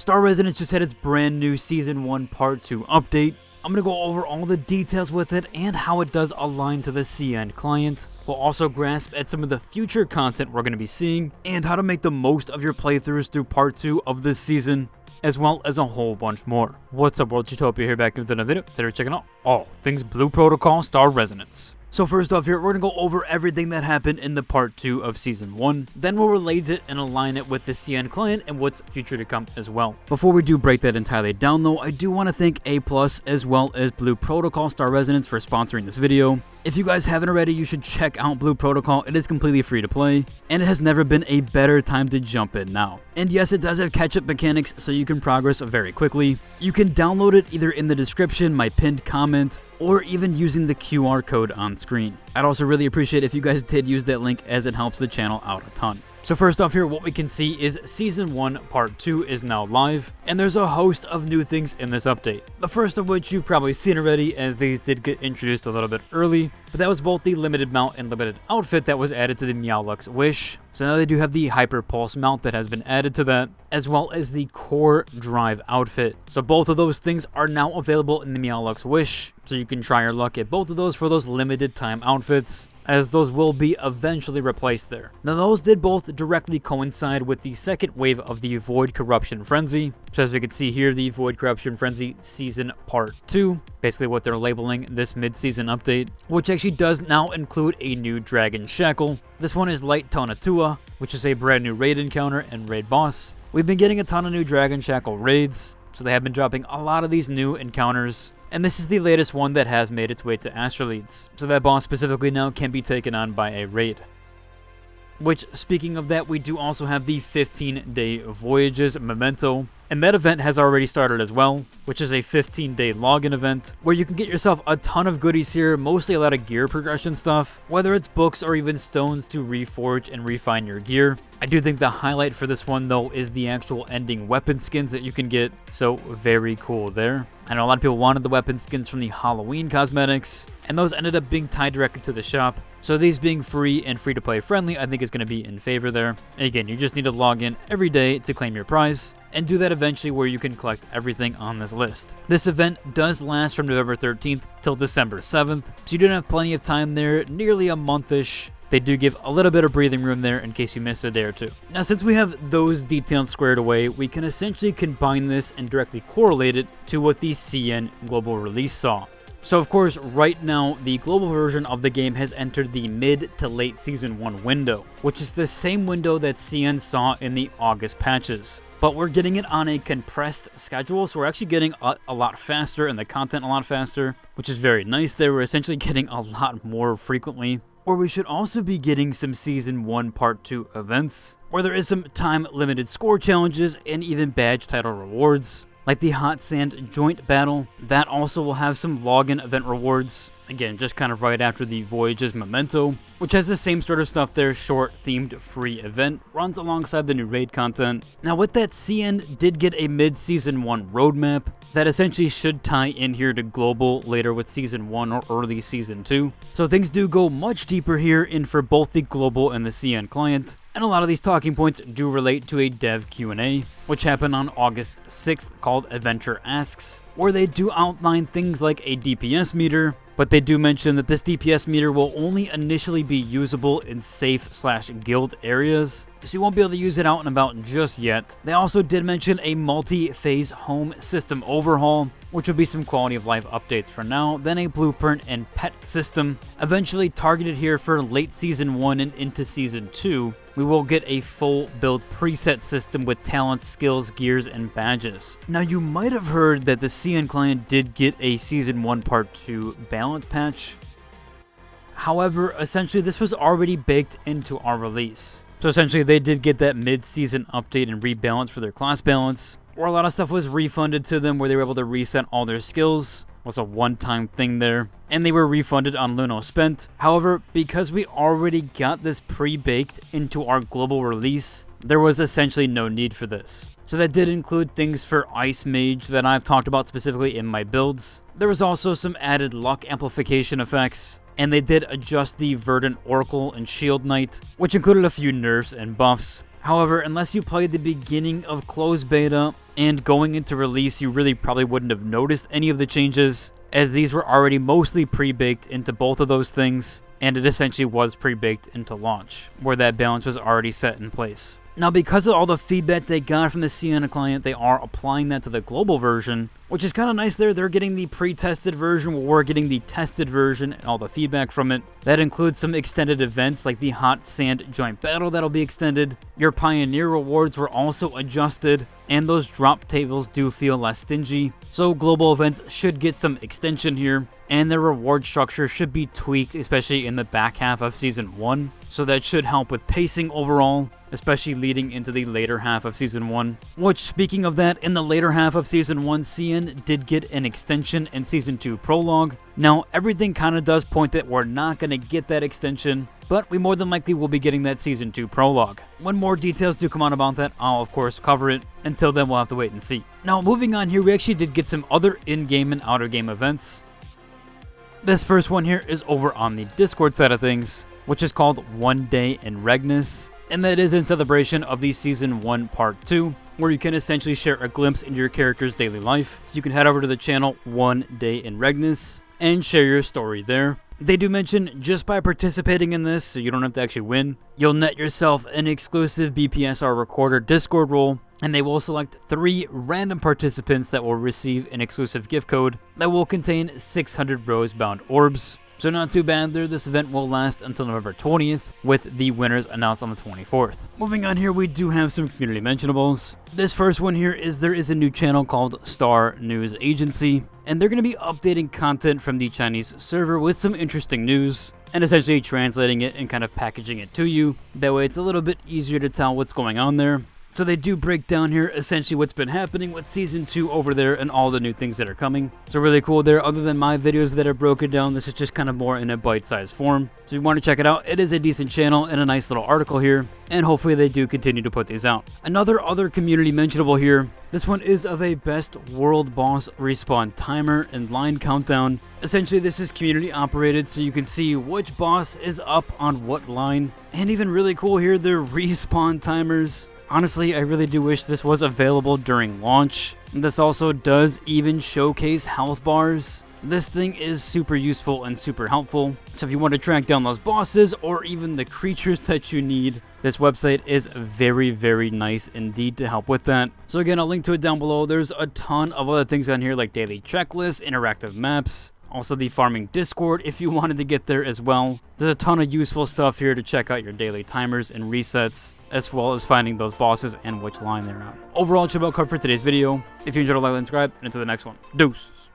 Star Resonance just had its brand new Season 1 Part 2 update. I'm going to go over all the details with it and how it does align to the CN client. We'll also grasp at some of the future content we're going to be seeing and how to make the most of your playthroughs through Part 2 of this season, as well as a whole bunch more. What's up, World Utopia here, back with another video. Today we're checking out all things Blue Protocol Star Resonance. So first off here, we're going to go over everything that happened in the Part 2 of Season 1. Then we'll relate it and align it with the CN client and what's future to come as well. Before we do break that entirely down though, I do want to thank A+, as well as Blue Protocol Star Resonance for sponsoring this video. If you guys haven't already, you should check out Blue Protocol. It is completely free to play, and it has never been a better time to jump in now. And yes, it does have catch-up mechanics, so you can progress very quickly. You can download it either in the description, my pinned comment, or even using the QR code on screen. I'd also really appreciate if you guys did use that link, as it helps the channel out a ton. So first off here, what we can see is Season 1 Part 2 is now live, and there's a host of new things in this update. The first of which you've probably seen already, as these did get introduced a little bit early, but that was both the limited mount and limited outfit that was added to the Meowluck's Wish. So now they do have the Hyper Pulse mount that has been added to that, as well as the Core Drive outfit. So both of those things are now available in the Meowluck's Wish, so you can try your luck at both of those for those limited time outfits, as those will be eventually replaced there. Now those did both directly coincide with the second wave of the Void Corruption Frenzy. So as we can see here, the Void Corruption Frenzy Season Part 2, basically what they're labeling this mid-season update, which actually does now include a new Dragon Shackle. This one is Light Tonatua, which is a brand new raid encounter and raid boss. We've been getting a ton of new Dragon Shackle raids, so they have been dropping a lot of these new encounters. And this is the latest one that has made its way to Astraleads, so that boss specifically now can be taken on by a raid. Which, speaking of that, we do also have the 15-day Voyages Memento, and that event has already started as well, which is a 15-day login event, where you can get yourself a ton of goodies here, mostly a lot of gear progression stuff, whether it's books or even stones to reforge and refine your gear. I do think the highlight for this one, though, is the actual ending weapon skins that you can get, so very cool there. I know a lot of people wanted the weapon skins from the Halloween cosmetics, and those ended up being tied directly to the shop. So these being free and free-to-play friendly, I think is going to be in favor there. And again, you just need to log in every day to claim your prize, and do that eventually where you can collect everything on this list. This event does last from November 13th till December 7th, so you do have plenty of time there, nearly a month-ish. They do give a little bit of breathing room there in case you miss a day or two. Now, since we have those details squared away, we can essentially combine this and directly correlate it to what the CN global release saw. So of course, right now, the global version of the game has entered the mid to late Season 1 window, which is the same window that CN saw in the August patches. But we're getting it on a compressed schedule, so we're actually getting a lot faster and the content a lot faster, which is very nice there. We're essentially getting a lot more frequently. Or we should also be getting some Season 1 Part 2 events, where there is some time-limited score challenges and even badge title rewards, like the Hot Sand Joint Battle. That also will have some login event rewards, again, just kind of right after the Voyages Memento, which has the same sort of stuff there, short, themed, free event, runs alongside the new raid content. Now with that, CN did get a mid-Season 1 roadmap that essentially should tie in here to global later with Season 1 or early Season 2. So things do go much deeper here in for both the global and the CN client. And a lot of these talking points do relate to a dev Q&A, which happened on August 6th called Adventure Asks, where they do outline things like a DPS meter, but they do mention that this DPS meter will only initially be usable in safe/guild areas, so you won't be able to use it out and about just yet. They also did mention a multi-phase home system overhaul, which would be some quality of life updates for now, then a blueprint and pet system, eventually targeted here for late Season 1 and into Season 2. We will get a full build preset system with talents, skills, gears, and badges. Now you might have heard that the CN client did get a Season 1 Part 2 balance patch. However, essentially this was already baked into our release. So essentially they did get that mid-season update and rebalance for their class balance, where a lot of stuff was refunded to them, where they were able to reset all their skills. Was a one-time thing there, and they were refunded on Luno spent. However, because we already got this pre-baked into our global release, there was essentially no need for this. So that did include things for Ice Mage that I've talked about specifically in my builds. There was also some added luck amplification effects, and they did adjust the Verdant Oracle and Shield Knight, which included a few nerfs and buffs. However, unless you played the beginning of closed beta and going into release, you really probably wouldn't have noticed any of the changes, as these were already mostly pre-baked into both of those things, and it essentially was pre-baked into launch, where that balance was already set in place. Now, because of all the feedback they got from the CN client, they are applying that to the global version, which is kind of nice there. They're getting the pre-tested version, while we're getting the tested version and all the feedback from it. That includes some extended events like the Hot Sand Joint Battle that'll be extended. Your Pioneer rewards were also adjusted, and those drop tables do feel less stingy. So global events should get some extension here, and their reward structure should be tweaked, especially in the back half of Season 1. So that should help with pacing overall, especially leading into the later half of Season 1. Which, speaking of that, in the later half of Season 1, CN did get an extension in Season 2 Prologue. Now, everything kind of does point that we're not going to get that extension, but we more than likely will be getting that Season 2 Prologue. When more details do come out about that, I'll of course cover it. Until then, we'll have to wait and see. Now, moving on here, we actually did get some other in-game and out-of-game events. This first one here is over on the Discord side of things, which is called One Day in Regnus, and that is in celebration of the Season 1 Part 2, where you can essentially share a glimpse into your character's daily life. So you can head over to the channel One Day in Regnus and share your story there. They do mention just by participating in this, so you don't have to actually win, you'll net yourself an exclusive BPSR Recorder Discord role, and they will select 3 random participants that will receive an exclusive gift code that will contain 600 Rosebound Orbs. So not too bad there. This event will last until November 20th, with the winners announced on the 24th. Moving on here, we do have some community mentionables. This first one here is there is a new channel called Star News Agency, and they're going to be updating content from the Chinese server with some interesting news, and essentially translating it and kind of packaging it to you. That way it's a little bit easier to tell what's going on there. So they do break down here essentially what's been happening with Season 2 over there and all the new things that are coming. So really cool there. Other than my videos that are broken down, this is just kind of more in a bite-sized form. So if you want to check it out, it is a decent channel and a nice little article here. And hopefully they do continue to put these out. Other community mentionable here. This one is of a best world boss respawn timer and line countdown. Essentially this is community operated, so you can see which boss is up on what line. And even really cool here, they're respawn timers. Honestly, I really do wish this was available during launch. This also does even showcase health bars. This thing is super useful and super helpful. So if you want to track down those bosses or even the creatures that you need, this website is very, very nice indeed to help with that. So again, I'll link to it down below. There's a ton of other things on here like daily checklists, interactive maps, also the farming Discord if you wanted to get there as well. There's a ton of useful stuff here to check out your daily timers and resets, as well as finding those bosses and which line they're on. Overall, it should about cover for today's video. If you enjoyed, like and subscribe, and until the next one, deuces.